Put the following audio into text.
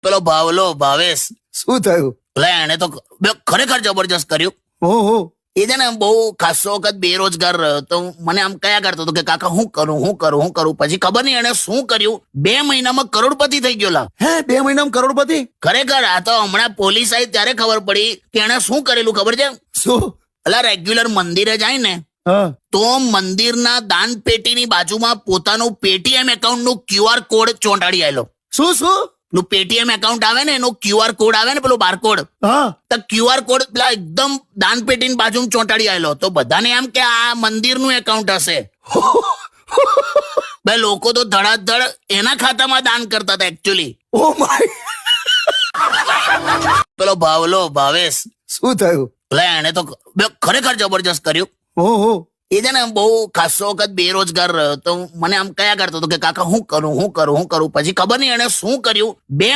પેલો ભાવલો ભાવેશ, શું થયું? એટલે એને તો ખરેખર જબરજસ્ત કર્યું. ઓહો. એ છે ને બહુ ખાસો વખત બેરોજગાર રહ્યો તો મને આમ કયા કરતો હતો કે કાકા હું કરું. પછી ખબર નહીં એને શું કર્યું, 2 મહિનામાં કરોડપતિ થઈ ગયો. લા હે 2 મહિનામાં કરોડપતિ? ખરેખર આ તો હમણાં પોલીસ આવી ત્યારે ખબર પડી કે એને શું કરેલું ખબર છે? શું? એટલે રેગ્યુલર મંદિરે જાય ને હા. તો મંદિરના દાન પેટીની બાજુમાં પોતાનું પેટીએમ એકાઉન્ટ નું QR કોડ ચોંટાડી આવેલો. શું શું? પેલું પેટીએમ એકાઉન્ટ આવે ને એનો QR કોડ આવે ને, પેલો બારકોડ, હા. તો QR કોડ પેલા એકદમ દાન પેટીની બાજુમાં ચોંટાડી આવેલો. તો બધાને એમ કે આ મંદિરનું એકાઉન્ટ હશે. બે લોકો તો ધડાધડ એના ખાતામાં દાન કરતા હતા એકચ્યુઅલી. Oh my. પેલો ભાવલો ભાવેશ, શું થયું? એટલે એને તો ખરેખર જબરજસ્ત કર્યું. ઓહો. એ છે ને બહુ ખાસો વખત બેરોજગાર રહ્યો તો મને આમ કયા કરતો હતો કે કાકા હું કરું. પછી ખબર નહીં એને શું કર્યું, 2